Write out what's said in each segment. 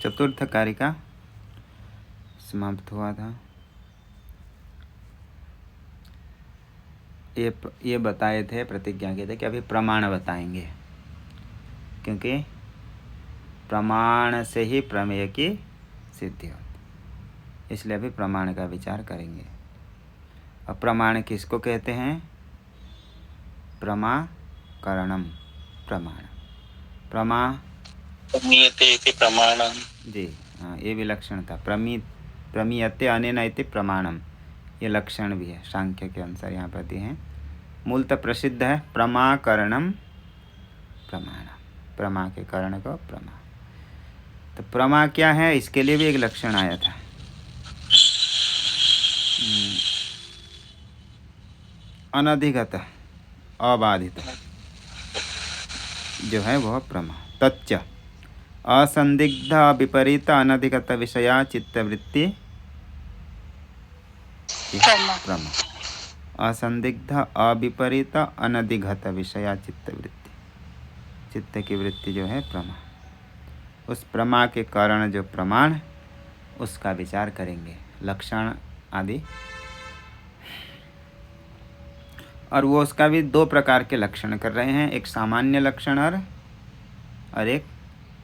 चतुर्थ कारिका समाप्त हुआ था। ये बताए थे, प्रतिज्ञा किए थे कि अभी प्रमाण बताएंगे, क्योंकि प्रमाण से ही प्रमेय की सिद्धि होती, इसलिए अभी प्रमाण का विचार करेंगे। और प्रमाण किसको कहते हैं? प्रमाकरणम, प्रमाण, प्रमा प्रमीयते इति प्रमाणम। जी हाँ, ये भी लक्षण था। प्रमीयते अनेन इति प्रमाणम, ये लक्षण भी है सांख्य के अनुसार यहाँ पर दिए हैं। मूलतः प्रसिद्ध है प्रमाकरणम प्रमाण, प्रमा के करण को प्रमा। तो प्रमा क्या है, इसके लिए भी एक लक्षण आया था। अनधिगत, अबाधित जो है वह प्रमा। तच्च असंदिग्ध विपरीत अनधिगत विषया चित्तवृत्ति प्रमा। असंदिग्ध अविपरीत अनधिगत विषया चित्तवृत्ति, चित्त की वृत्ति जो है प्रमा। उस प्रमा के कारण जो प्रमाण, उसका विचार करेंगे, लक्षण आदि। और वो उसका भी दो प्रकार के लक्षण कर रहे हैं, एक सामान्य लक्षण और एक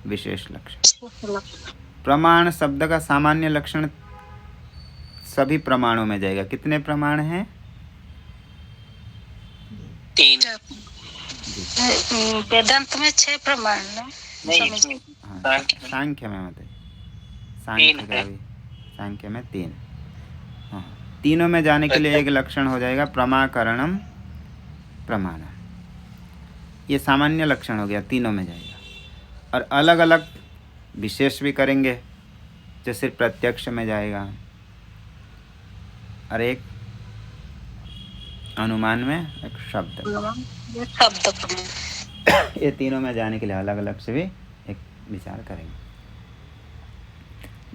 विशेष लक्षण। प्रमाण शब्द का सामान्य लक्षण सभी प्रमाणों में जाएगा। कितने प्रमाण हैं? 3। वेदांत में 6 प्रमाण है। सांख्य में मतलब सांख्य का भी, सांख्य में 3। हाँ, तीनों में जाने के लिए एक लक्षण हो जाएगा प्रमाकरणम प्रमाण। ये सामान्य लक्षण हो गया, तीनों में जाएगा। और अलग अलग विशेष भी करेंगे, जैसे प्रत्यक्ष में जाएगा और एक अनुमान में, एक शब्द। ये तीनों में जाने के लिए अलग अलग से भी एक विचार करेंगे,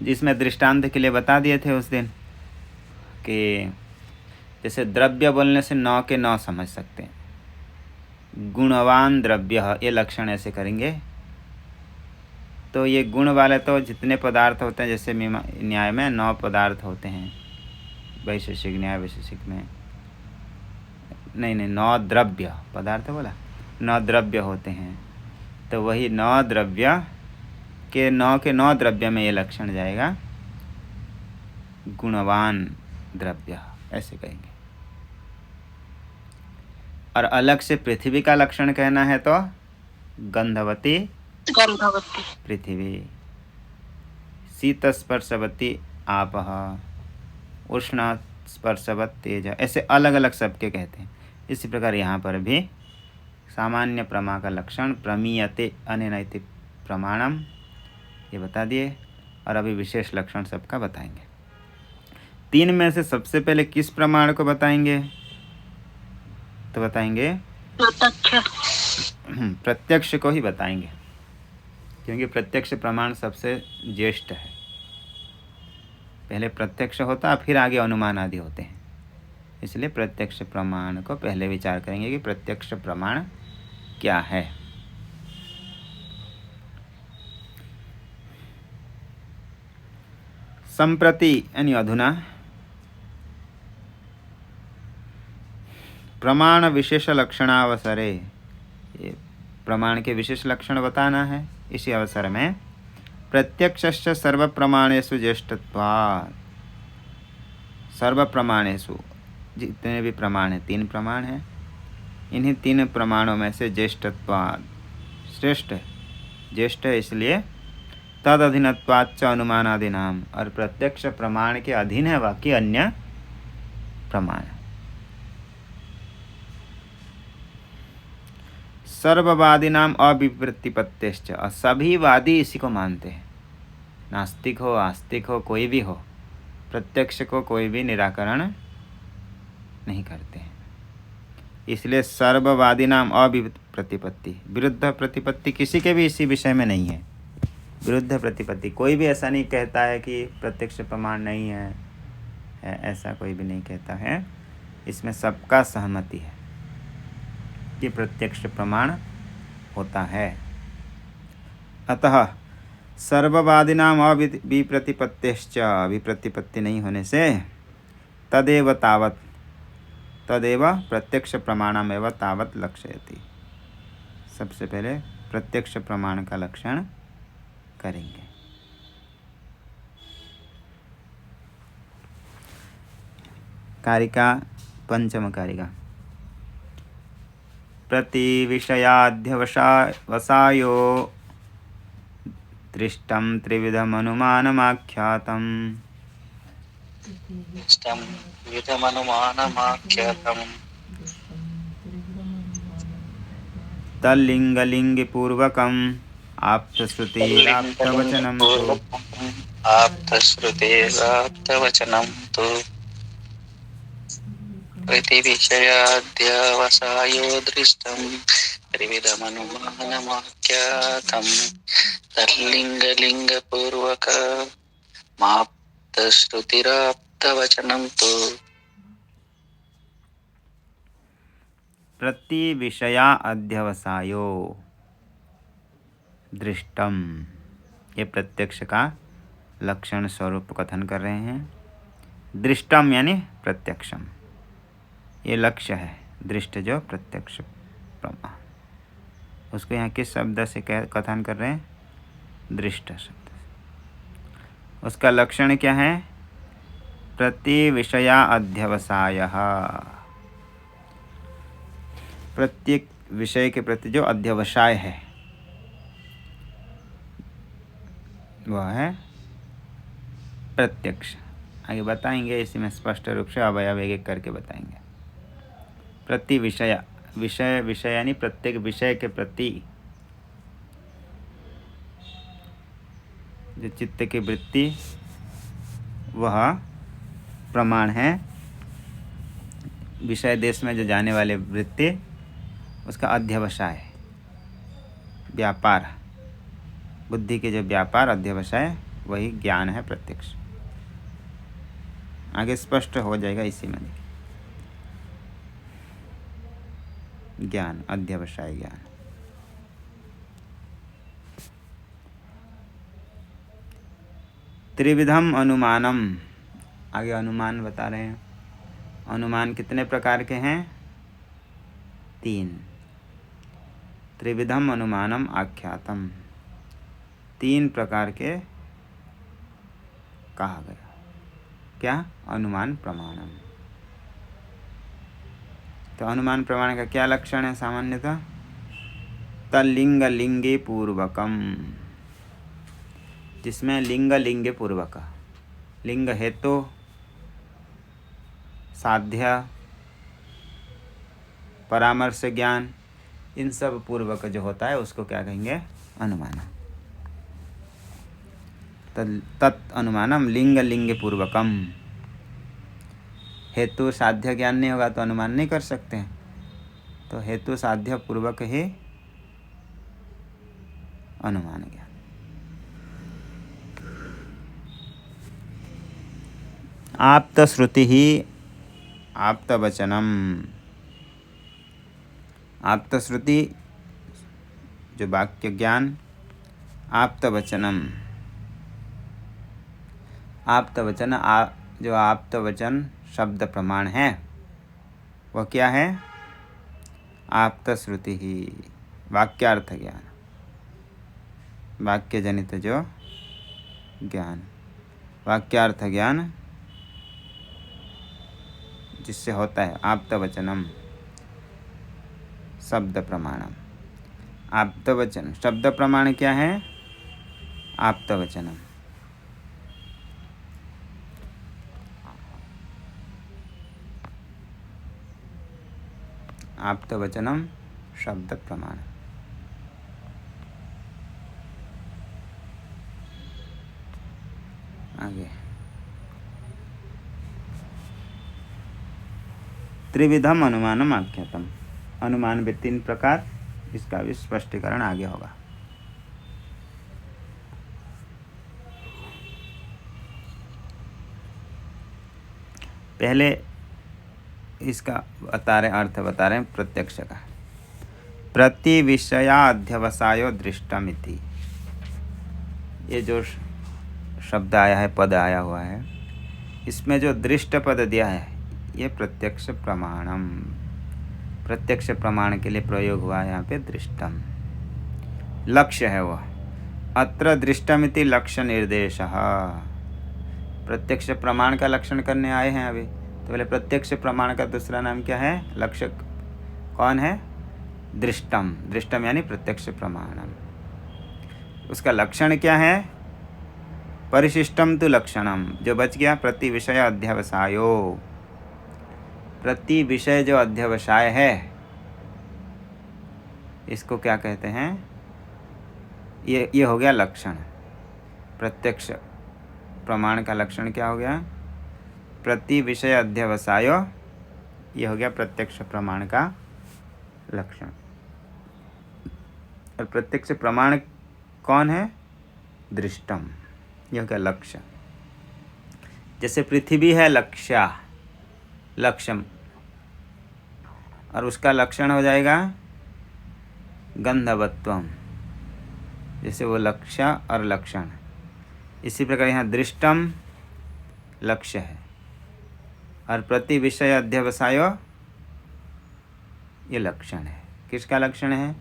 जिसमें दृष्टांत के लिए बता दिए थे उस दिन कि जैसे द्रव्य बोलने से 9 के 9 समझ सकते हैं। गुणवान द्रव्य, ये लक्षण ऐसे करेंगे। तो ये गुण वाले तो जितने पदार्थ होते हैं, जैसे न्याय में 9 पदार्थ होते हैं, वैशेषिक न्याय वैशेषिक में नहीं 9 द्रव्य पदार्थ बोला, 9 द्रव्य होते हैं। तो वही 9 द्रव्य के 9 के 9 द्रव्य में ये लक्षण जाएगा, गुणवान द्रव्य, ऐसे कहेंगे। और अलग से पृथ्वी का लक्षण कहना है तो गंधवती पृथ्वी, शीत स्पर्शवती आपः, उष्ण स्पर्शवत तेज, ऐसे अलग अलग सबके कहते हैं। इसी प्रकार यहाँ पर भी सामान्य प्रमा का लक्षण प्रमीयते अनेन इति प्रमाणम, ये बता दिए। और अभी विशेष लक्षण सबका बताएंगे। 3 में से सबसे पहले किस प्रमाण को बताएंगे? तो बताएंगे प्रत्यक्ष को ही बताएंगे, क्योंकि प्रत्यक्ष प्रमाण सबसे ज्येष्ठ है। पहले प्रत्यक्ष होता, फिर आगे अनुमान आदि होते हैं। इसलिए प्रत्यक्ष प्रमाण को पहले विचार करेंगे कि प्रत्यक्ष प्रमाण क्या है। संप्रति यानी अधुना प्रमाण विशेष लक्षणावसरे, ये प्रमाण के विशेष लक्षण बताना है। इसी अवसर में प्रत्यक्षस्य सर्व प्रमाणेषु ज्येष्ठत्वात्, सर्व प्रमाणेषु जितने भी प्रमाण हैं, 3 प्रमाण हैं, इन्हीं 3 प्रमाणों में से ज्येष्ठत्वात्, श्रेष्ठ ज्येष्ठ है, इसलिए तद अधीनत्वाच्च अनुमानादीनाम, और प्रत्यक्ष प्रमाण के अधीन है बाकी अन्य प्रमाण। सर्ववादिनाम अविप्रतिपत्तिश्च, और सभी वादी इसी को मानते हैं। नास्तिक हो आस्तिक हो कोई भी हो, प्रत्यक्ष को कोई भी निराकरण नहीं करते हैं। इसलिए सर्ववादिनाम अविप्रतिपत्ति, विरुद्ध प्रतिपत्ति किसी के भी इसी विषय में नहीं है। विरुद्ध प्रतिपत्ति कोई भी ऐसा नहीं कहता है कि प्रत्यक्ष प्रमाण नहीं है, ऐसा कोई भी नहीं कहता है। इसमें सबका सहमति है कि प्रत्यक्ष प्रमाण होता है। अतः सर्ववादिनाम अविप्रतिपत्तिश्च, विप्रतिपत्ति नहीं होने से तदेव तावत, तदेव प्रत्यक्ष प्रमाणमेव तावत लक्षयति। सबसे पहले प्रत्यक्ष प्रमाण का लक्षण करेंगे। कारिका पंचम कारिका। प्रतिविषयाध्यवसायो दृष्टं त्रिविधमनुमानमाख्यातम् इष्टं विधमनुमानमाख्यातम् तल्लिङ्गलिङ्गपूर्वकम् आप्तश्रुतिराप्तवचनं तु आप्तश्रुतेराप्तवचनं तु प्रतिविषयाध्यवसायो दृष्टं त्रिविधमनुमानमाख्यातम् तल्लिङ्गलिङ्गपूर्वकमाप्तश्रुतिराप्तवचनं तु प्रतिविषया अध्यवसायो दृष्टम, ये प्रत्यक्ष का लक्षण स्वरूप कथन कर रहे हैं। दृष्टम यानी प्रत्यक्षम, ये लक्ष्य है। दृष्ट जो प्रत्यक्ष प्रमाण, उसको यहाँ किस शब्द से कथन कर रहे हैं? दृष्ट शब्द। उसका लक्षण क्या है? प्रतिविषया अध्यवसायः, प्रत्येक विषय के प्रति जो अध्यवसाय है वह है प्रत्यक्ष। आगे बताएंगे, इसी में स्पष्ट रूप से अवयव एक करके बताएंगे। प्रति विषय, विषय विषय यानी प्रत्येक विषय के प्रति जो चित्त की वृत्ति वह प्रमाण है। विषय देश में जो जाने वाले वृत्ति उसका अध्यवसाय, व्यापार, बुद्धि के जो व्यापार अध्यवसाय वही ज्ञान है प्रत्यक्ष। आगे स्पष्ट हो जाएगा इसी में। ज्ञान अध्यवसाय ज्ञान। त्रिविधम अनुमानम, आगे अनुमान बता रहे हैं। अनुमान कितने प्रकार के हैं? 3। त्रिविधम अनुमानम आख्यातम, 3 प्रकार के कहा गया। क्या? अनुमान प्रमाणम। तो अनुमान प्रमाण का क्या लक्षण है सामान्यतः? तल्लिंग लिंगे पूर्वकम, जिसमें लिंग लिंगे पूर्वक, लिंग हेतु तो साध्य परामर्श ज्ञान, इन सब पूर्वक जो होता है उसको क्या कहेंगे? अनुमान। तत् अनुमानम लिंग लिंग पूर्वकम। हेतु साध्य ज्ञान नहीं होगा तो अनुमान नहीं कर सकते हैं, तो हेतु साध्य पूर्वक ही अनुमान ज्ञान। आप्त श्रुति ही आप्त वचनम, आप्त श्रुति जो वाक्य ज्ञान, आप्त वचनम, आप्त वचन जो आप्त वचन शब्द प्रमाण है वह क्या है? आप्त श्रुति ही वाक्यार्थ ज्ञान, वाक्य जनित जो ज्ञान, वाक्यार्थ ज्ञान जिससे होता है आप्त वचनम शब्द प्रमाणम। आप्त वचन शब्द प्रमाण क्या है? आप्त वचनम। आप्त वचनम शब्द प्रमाण। आगे त्रिविधम अनुमानम आख्यातम, अनुमान में 3 प्रकार, इसका भी स्पष्टीकरण आगे होगा। पहले इसका अर्थ बता रहे हैं प्रत्यक्ष का। प्रति विषया अध्यवसायो दृष्टमिति, ये जो शब्द आया है, पद आया हुआ है, इसमें जो दृष्ट पद दिया है ये प्रत्यक्ष प्रमाणम, प्रत्यक्ष प्रमाण के लिए प्रयोग हुआ है यहाँ पे दृष्टम, लक्ष्य है वह। अत्र दृष्टमिति लक्ष्य निर्देश, प्रत्यक्ष प्रमाण का लक्षण करने आए हैं अभी। तो पहले प्रत्यक्ष प्रमाण का दूसरा नाम क्या है? लक्ष्य कौन है? दृष्टम। दृष्टम यानी प्रत्यक्ष प्रमाणम। उसका लक्षण क्या है? परिशिष्टम तु लक्षणम, जो बच गया प्रति विषय अध्यवसायो। प्रति विषय जो अध्यवसाय है इसको क्या कहते हैं? ये हो गया लक्षण। प्रत्यक्ष प्रमाण का लक्षण क्या हो गया? प्रति विषय अध्यवसायो, ये हो गया प्रत्यक्ष प्रमाण का लक्षण। और प्रत्यक्ष प्रमाण कौन है? दृष्टम, यह हो गया लक्ष्य। जैसे पृथ्वी है लक्ष्या, लक्ष्यम, और उसका लक्षण हो जाएगा गंधवत्वम, जैसे वो लक्ष्य और लक्षण। इसी प्रकार यहाँ दृष्टम लक्ष्य है और प्रति विषय अध्यवसायो ये लक्षण है। किसका लक्षण है?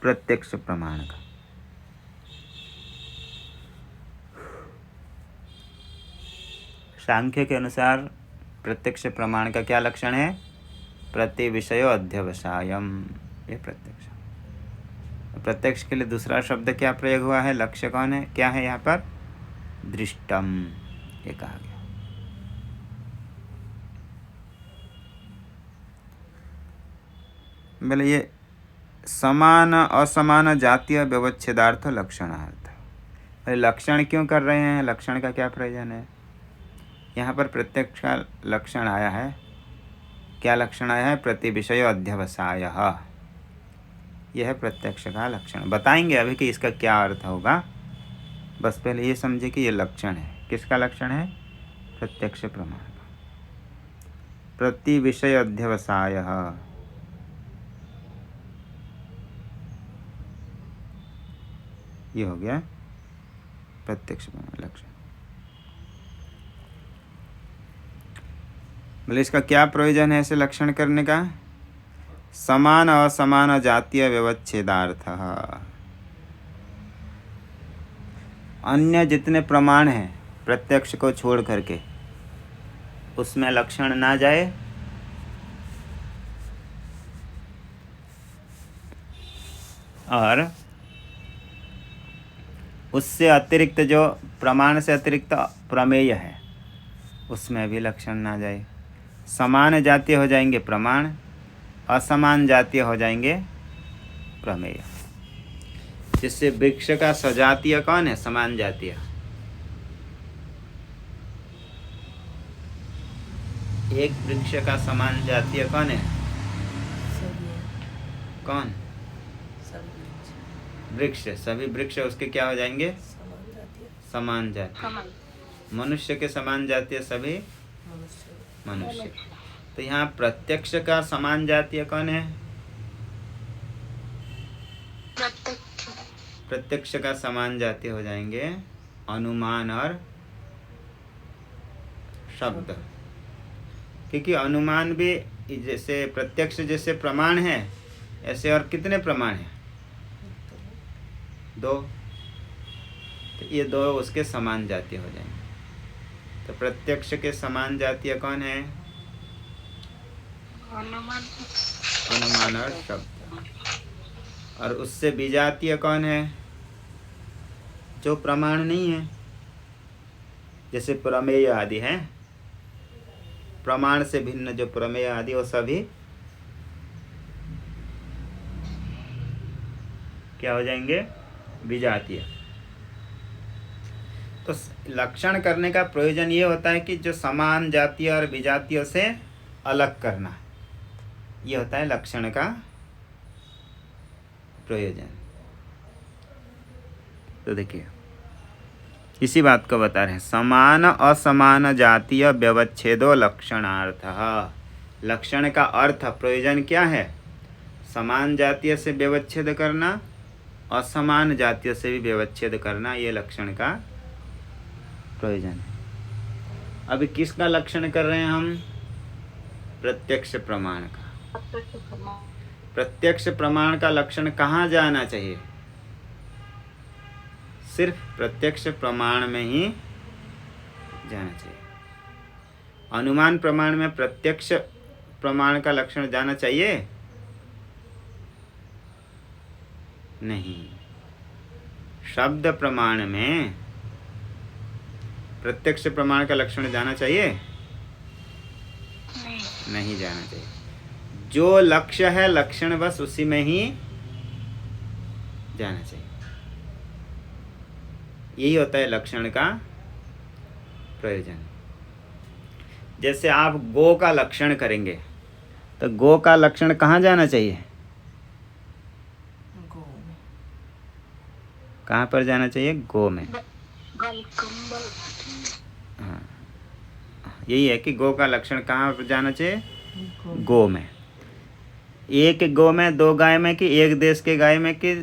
प्रत्यक्ष प्रमाण का। सांख्य के अनुसार प्रत्यक्ष प्रमाण का क्या लक्षण है? प्रति विषयो अध्यवसायम, ये प्रत्यक्ष। प्रत्यक्ष के लिए दूसरा शब्द क्या प्रयोग हुआ है? लक्ष्य कौन है? क्या है यहाँ पर? दृष्टम, ये कहा गया। बोले ये समान असमान जातीय व्यवच्छेदार्थ लक्षणार्थ। लक्षण क्यों कर रहे हैं? लक्षण का क्या प्रयोजन है? यहाँ पर प्रत्यक्ष का लक्षण आया है। क्या लक्षण आया है? प्रति विषय अध्यवसाय, यह है प्रत्यक्ष का लक्षण। बताएंगे अभी कि इसका क्या अर्थ होगा, बस पहले ये समझे कि ये लक्षण है। किसका लक्षण है? प्रत्यक्ष प्रमाण का। प्रति विषय अध्यवसाय, ये हो गया प्रत्यक्ष प्रमाण लक्षण। बोले इसका क्या प्रयोजन है ऐसे लक्षण करने का? समान असमान जातीय व्यवच्छेदार्थ। अन्य जितने प्रमाण हैं प्रत्यक्ष को छोड़ करके उसमें लक्षण ना जाए, और उससे अतिरिक्त जो प्रमाण से अतिरिक्त प्रमेय है उसमें भी लक्षण ना जाए। समान जातीय हो जाएंगे प्रमाण, असमान जातीय हो जाएंगे प्रमेय। जिससे वृक्ष का सजातीय कौन है? समान जातीय। एक वृक्ष का समान जातीय कौन है? कौन? वृक्ष। सभी वृक्ष उसके क्या हो जाएंगे? समान जातीय। मनुष्य के समान जातीय सभी मनुष्य। तो यहाँ प्रत्यक्ष का समान जातीय कौन है? प्रत्यक्ष का समान जातीय हो जाएंगे अनुमान और शब्द। क्योंकि अनुमान भी जैसे प्रत्यक्ष जैसे प्रमाण है, ऐसे और कितने प्रमाण हैं? 2। तो ये 2 उसके समान जातीय हो जाएंगे। तो प्रत्यक्ष के समान जातीय कौन है? अनुमान और शब्द। और उससे विजातीय कौन है? जो प्रमाण नहीं है, जैसे प्रमेय आदि है। प्रमाण से भिन्न जो प्रमेय आदि वो सभी क्या हो जाएंगे? विजातीय। तो लक्षण करने का प्रयोजन ये होता है कि जो समान जातीय और विजातीय से अलग करना, ये होता है लक्षण का प्रयोजन। तो देखिए इसी बात को बता रहे हैं, समान असमान जातीय व्यवच्छेदो लक्षणार्थ। लक्षण का अर्थ प्रयोजन क्या है? समान जातीय से व्यवच्छेद करना असमान जातियों से भी व्यवच्छेद करना, ये लक्षण का प्रयोजन है। अभी किसका लक्षण कर रहे हैं हम? प्रत्यक्ष प्रमाण का। प्रत्यक्ष प्रमाण का लक्षण कहाँ जाना चाहिए? सिर्फ प्रत्यक्ष प्रमाण में ही जाना चाहिए। अनुमान प्रमाण में प्रत्यक्ष प्रमाण का लक्षण जाना चाहिए? नहीं। शब्द प्रमाण में प्रत्यक्ष प्रमाण का लक्षण जाना चाहिए? नहीं जाना चाहिए। जो लक्ष्य है लक्षण बस उसी में ही जाना चाहिए। यही होता है लक्षण का प्रयोजन। जैसे आप गो का लक्षण करेंगे तो गो का लक्षण कहाँ जाना चाहिए? कहाँ पर जाना चाहिए? गो में। हाँ, यही है कि गो का लक्षण कहाँ पर जाना चाहिए? गो में। एक गो में, दो गाय में, कि एक देश के गाय में, कि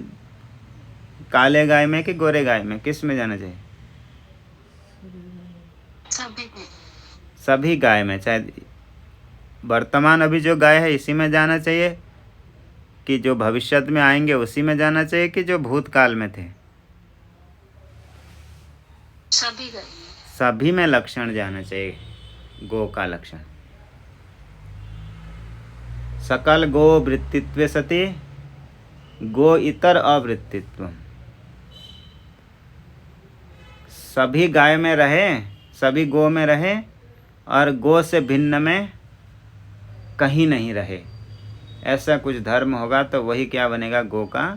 काले गाय में, कि गोरे गाय में, किस में जाना चाहिए? सभी गाय में। चाहे वर्तमान अभी जो गाय है इसी में जाना चाहिए, कि जो भविष्य में आएंगे उसी में जाना चाहिए, कि जो भूतकाल में थे? सभी में लक्षण जाना चाहिए गो का लक्षण। सकल गो वृत्तित्वे सति गो इतर अवृत्तित्व। सभी गाय में रहे, सभी गो में रहे, और गो से भिन्न में कहीं नहीं रहे, ऐसा कुछ धर्म होगा तो वही क्या बनेगा? गो का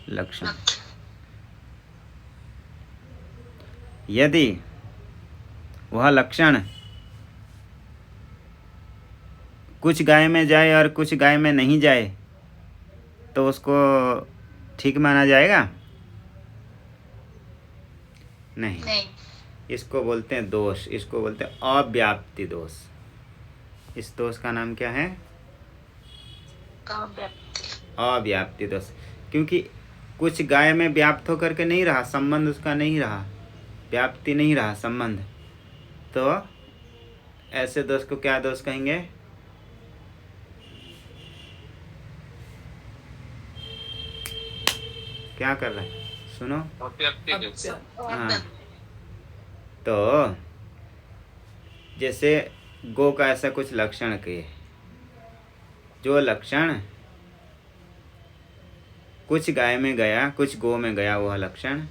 लक्षण। यदि वह लक्षण कुछ गाय में जाए और कुछ गाय में नहीं जाए तो उसको ठीक माना जाएगा? नहीं। इसको बोलते हैं दोष, इसको बोलते हैं अव्याप्ति दोष। इस दोष का नाम क्या है? अव्याप्ति दोष। क्योंकि कुछ गाय में व्याप्त होकर के नहीं रहा, संबंध उसका नहीं रहा, व्याप्ति नहीं रहा संबंध, तो ऐसे दोष को क्या दोष कहेंगे? क्या कर रहा है? सुनो। हाँ, तो जैसे गो का ऐसा कुछ लक्षण किए, जो लक्षण कुछ गाय में गया, कुछ गो में गया वह लक्षण,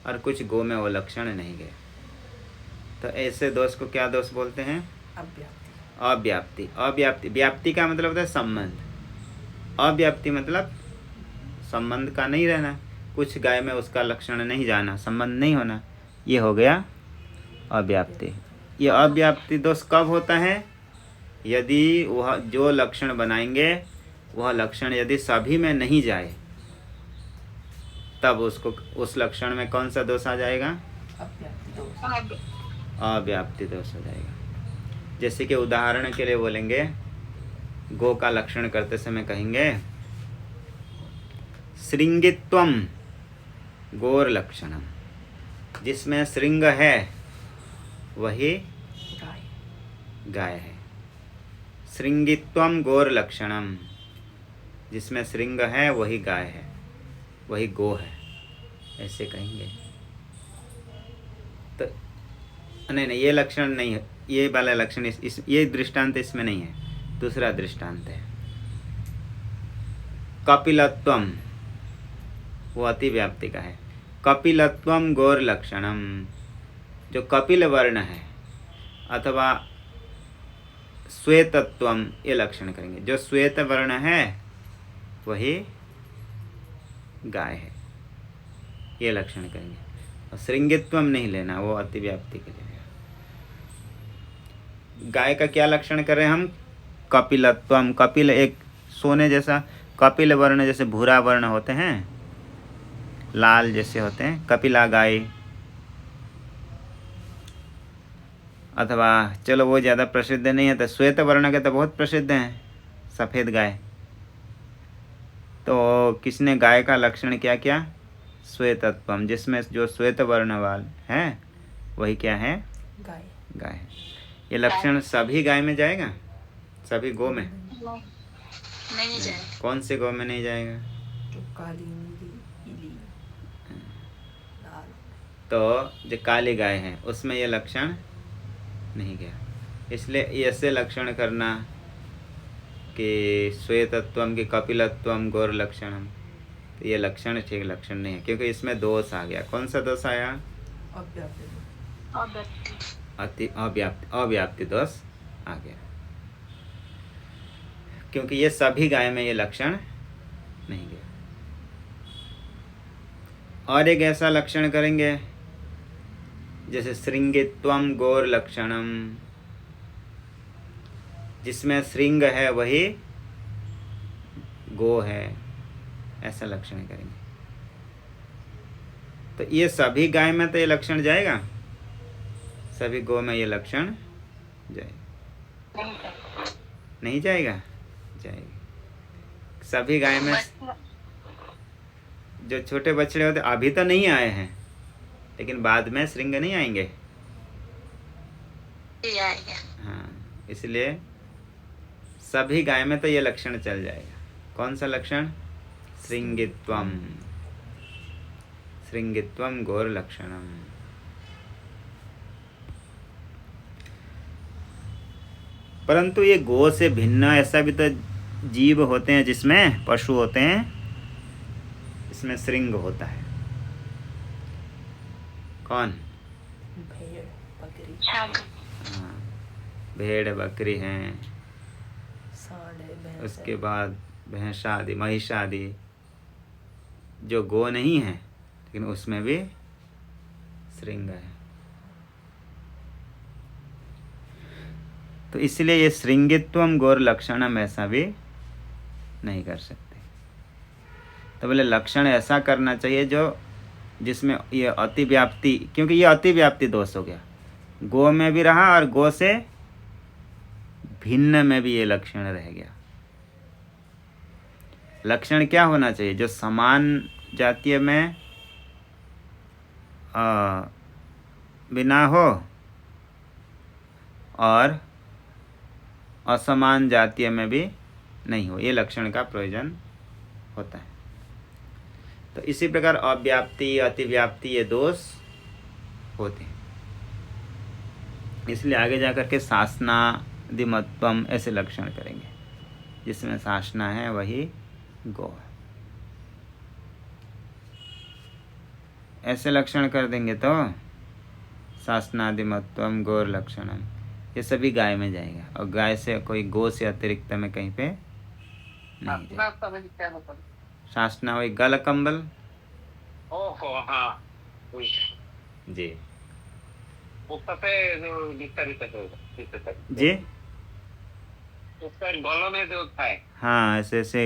और कुछ गो में वो लक्षण नहीं गया, तो ऐसे दोष को क्या दोष बोलते हैं? अव्याप्ति। अव्याप्ति, व्याप्ति का मतलब होता है संबंध, अव्याप्ति मतलब संबंध का नहीं रहना, कुछ गाय में उसका लक्षण नहीं जाना, संबंध नहीं होना, ये हो गया अव्याप्ति। ये अव्याप्ति दोष कब होता है? यदि वह जो लक्षण बनाएंगे वह लक्षण यदि सभी में नहीं जाए, तब उसको उस लक्षण में कौन सा दोष आ जाएगा? अव्याप्ति दोष हो जाएगा। जैसे कि उदाहरण के लिए बोलेंगे, गो का लक्षण करते समय कहेंगे श्रृंगित्वम गोर लक्षणम। जिसमें श्रृंग है वही गाय है। श्रृंगित्वम गोर लक्षणम, जिसमें श्रृंग है वही गाय है, वही गो है, ऐसे कहेंगे। तो नहीं, ये लक्षण नहीं है, ये वाला लक्षण ये दृष्टांत इसमें नहीं है। दूसरा दृष्टांत है कपिलत्वम, वो अति व्याप्ति का है। कपिलत्वम गौर लक्षणम, जो कपिल वर्ण है, अथवा श्वेतत्वम, ये लक्षण करेंगे। जो श्वेत वर्ण है वही गाय है, ये लक्षण करेंगे। और श्रृंगित्वम नहीं लेना, वो अति व्याप्ति के लिए। गाय का क्या लक्षण करें हम? कपिलत्वम। कपिल एक सोने जैसा, कपिल वर्ण जैसे भूरा वर्ण होते हैं, लाल जैसे होते हैं, कपिला गाय। अथवा चलो वो ज़्यादा प्रसिद्ध नहीं है, तो श्वेत वर्ण के तो बहुत प्रसिद्ध हैं, सफ़ेद गाय। तो किसने गाय का लक्षण क्या किया? श्वेतत्वम, जिसमें जो श्वेत वर्ण वाल है वही क्या है? गाय। गाय। ये लक्षण सभी गाय में जाएगा? सभी गो में? नहीं जाए। कौन से गो में नहीं जाएगा? जो काली, नीली, पीली, लाल। तो जो काली गाय है उसमें ये लक्षण नहीं गया। इसलिए ऐसे लक्षण करना कि श्वेतत्वम की कपिलत्वम गौर लक्षणम, तो ये लक्षण ठीक लक्षण नहीं है, क्योंकि इसमें दोष आ गया। कौन सा दोष आया? अव्याप्ति दोष आ गया, क्योंकि ये सभी गाय में ये लक्षण नहीं गया। और एक ऐसा लक्षण करेंगे जैसे श्रृंगित्वम गौर लक्षणम, जिसमें श्रृंग है वही गो है, ऐसा लक्षण करेंगे। तो ये सभी गाय में तो ये लक्षण जाएगा? सभी गो में ये लक्षण जाएगा? नहीं जाएगा? जाएगा। सभी गाय में जो छोटे बछड़े होते अभी तो नहीं आए हैं, लेकिन बाद में श्रृंग नहीं आएंगे। हाँ, इसलिए सभी गाय में तो ये लक्षण चल जाएगा। कौन सा लक्षण? श्रृंगित्वम, श्रृंगित्वम गौर लक्षणम। परंतु ये गो से भिन्न ऐसा भी तो जीव होते हैं, जिसमें पशु होते हैं, इसमें श्रृंग होता है। कौन? भेड़, बकरी, हाँ, भेड़ बकरी हैं, सांड है, भैंस है। उसके बाद भैंस आदि, महिष आदि, जो गो नहीं है लेकिन उसमें भी श्रृंग है। तो इसलिए ये श्रृंगित्वम गौर लक्षणम ऐसा भी नहीं कर सकते। तो बोले लक्षण ऐसा करना चाहिए जो जिसमें ये अतिव्याप्ति, क्योंकि ये अतिव्याप्ति दोष हो गया, गो में भी रहा और गो से भिन्न में भी ये लक्षण रह गया। लक्षण क्या होना चाहिए? जो समान जातीय में बिना हो और असमान जातीय में भी नहीं हो, ये लक्षण का प्रयोजन होता है। तो इसी प्रकार अव्याप्ति, अतिव्याप्ति ये दोष होते हैं। इसलिए आगे जाकर के शासनादिमत्वम ऐसे लक्षण करेंगे, जिसमें शासना है वही गो है। ऐसे लक्षण कर देंगे तो शासनादिमत्वम गौर लक्षणम, ये सभी गाय में जाएगा, और गाय से कोई गो से अतिरिक्त में कहीं पे नहीं जाएगा। शासना वही गल कंबल। ओहो, हाँ जी जी, जी, उसका गलों में जो था है। हाँ, ऐसे ऐसे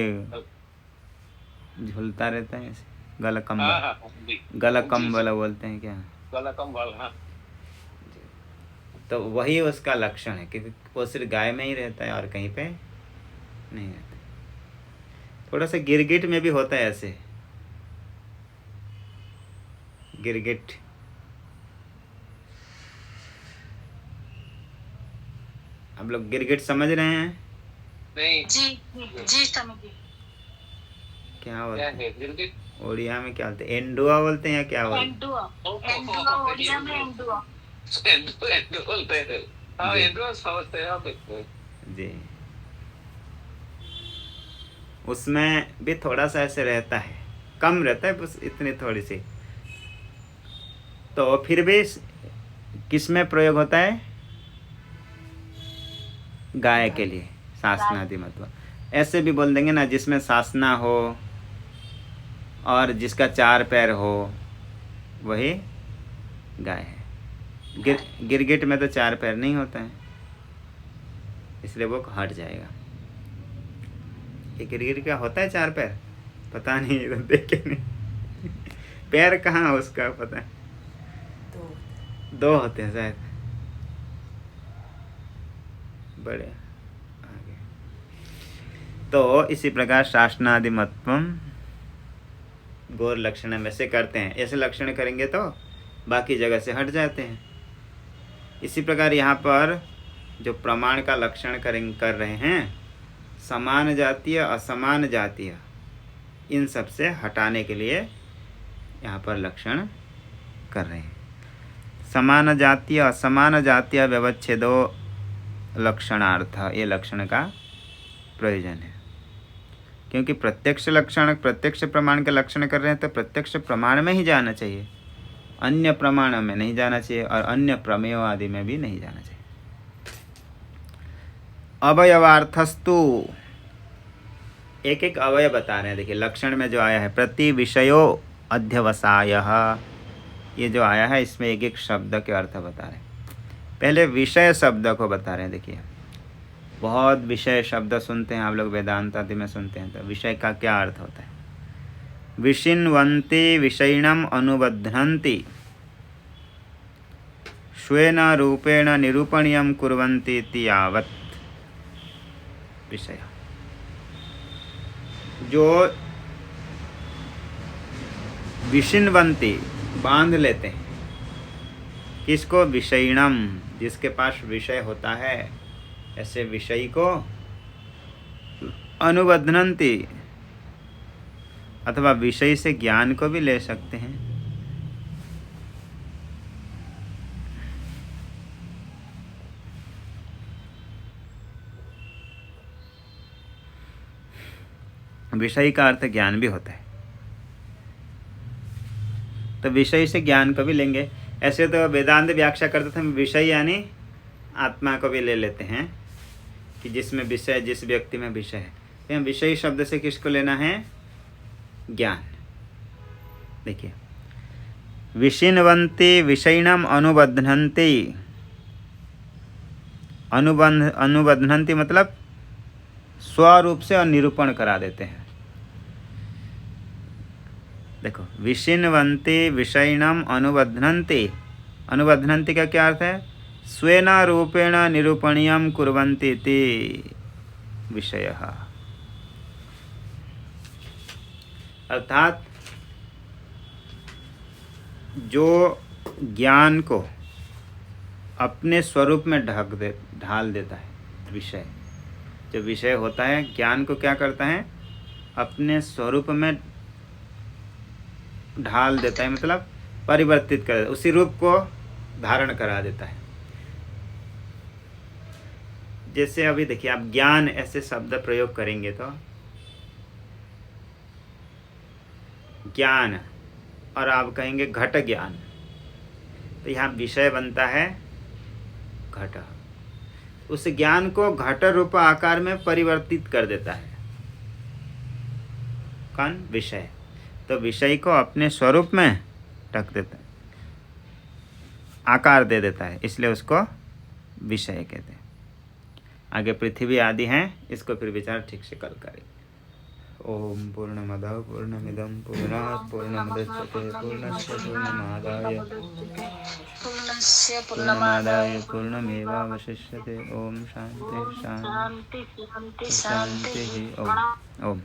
झूलता रहता है, ऐसे गल कंबल, गल कंबल बोलते हैं क्या? गला कंबल, हाँ। तो वही उसका लक्षण है, क्योंकि वो सिर्फ गाय में ही रहता है और कहीं पे नहीं रहता। थोड़ा सा गिरगिट में भी होता है ऐसे, गिरगिट, आप लोग गिरगिट समझ रहे हैं? नहीं, जी जी समझिए। क्या बोलते हैं गिरगिट? ओडिया में? क्या बोलते हैं? एंडुआ बोलते हैं या क्या बोलते हैं? एंडुआ ओडिया में एंडुआ। एंडुआ बोलते हैं। हाँ, जी। एंडुआ समझते हैं आप। जी, उसमें भी थोड़ा सा ऐसे रहता है, कम रहता है, बस इतनी थोड़ी सी। तो फिर भी किस में प्रयोग होता है? गाय के लिए शासनादि मतलब। ऐसे भी बोल देंगे ना, जिसमें शासना हो और जिसका 4 पैर हो वही गाय है। गिरगिट में तो 4 पैर नहीं होता है, इसलिए वो हट जाएगा। ये गिरगिट का होता है 4 पैर? पता नहीं, इधर देखे नहीं। पैर कहाँ उसका पता है? 2 होते हैं शायद, बड़े आगे। तो इसी प्रकार शासनादिमत्वम गौर लक्षण में से करते हैं। ऐसे लक्षण करेंगे तो बाकी जगह से हट जाते हैं। इसी प्रकार यहाँ पर जो प्रमाण का लक्षण कर रहे हैं, समान जातीय असमान जातीय, इन सब से हटाने के लिए यहाँ पर लक्षण कर रहे हैं। समान जातीय असमान जातीय व्यवच्छेदो लक्षणार्थ, ये लक्षण का प्रयोजन है। क्योंकि प्रत्यक्ष लक्षण, प्रत्यक्ष प्रमाण के लक्षण कर रहे हैं तो प्रत्यक्ष प्रमाण में ही जाना चाहिए, अन्य प्रमाण में नहीं जाना चाहिए और अन्य प्रमेय आदि में भी नहीं जाना चाहिए। अवयवार्थस्तु, एक एक अवयव बता रहे हैं। देखिए लक्षण में जो आया है प्रति विषयो अध्यवसायः, ये जो आया है इसमें एक एक शब्द के अर्थ बता रहे हैं। पहले विषय शब्द को बता रहे हैं। देखिए बहुत विषय शब्द सुनते हैं आप लोग, वेदांत आदि में सुनते हैं, तो विषय का क्या अर्थ होता है? विशिन्वन्ति विषयिणम अनुबध्नन्ति स्वेन रूपेण निरूपणीयं कुर्वन्ति इति यावत् विषय। जो विशिन्वन्ति बांध लेते हैं, किसको? विषयिणम, जिसके पास विषय होता है, ऐसे विषय को अनुबध्नन्ति, अथवा विषय से ज्ञान को भी ले सकते हैं। विषय का अर्थ ज्ञान भी होता है, तो विषय से ज्ञान को भी लेंगे। ऐसे तो वेदांत व्याख्या करते थे, विषय यानी आत्मा को भी ले लेते हैं कि जिसमें विषय, जिस व्यक्ति में विषय है। तो विषय शब्द से किसको लेना है? ज्ञान। देखिए विशिन्वन्ति विषयिणम अनुबध्नन्ति, अनुबध्नन्ति मतलब स्वरूप से निरूपण करा देते हैं। देखो विशिन्वन्ति विषयिणम अनुबध्नन्ति, अनुबध्नन्ति का क्या अर्थ है? स्वेन रूपेण निरूपणीयं कुर्वन्ति इति विषयः। अर्थात जो ज्ञान को अपने स्वरूप में ढाल देता है, विषय जो विषय होता है ज्ञान को क्या करता है? अपने स्वरूप में ढाल देता है, मतलब परिवर्तित कर देता है, उसी रूप को धारण करा देता है। जैसे अभी देखिए आप ज्ञान ऐसे शब्द प्रयोग करेंगे तो ज्ञान, और आप कहेंगे घट ज्ञान, तो यहाँ विषय बनता है घट। उस ज्ञान को घट रूप आकार में परिवर्तित कर देता है कौन? विषय। तो विषय को अपने स्वरूप में ढक देता है, आकार दे देता है, इसलिए उसको विषय कहते हैं। आगे पृथ्वी आदि हैं, इसको फिर विचार ठीक से कल करें। ओम पूर्णमदः पूर्णमिदं पूर्णात् पूर्णमुदच्यते पूर्णस्य पूर्णमादाय पूर्णमेवावशिष्यते। ओम शांति शांति शांति। ओम।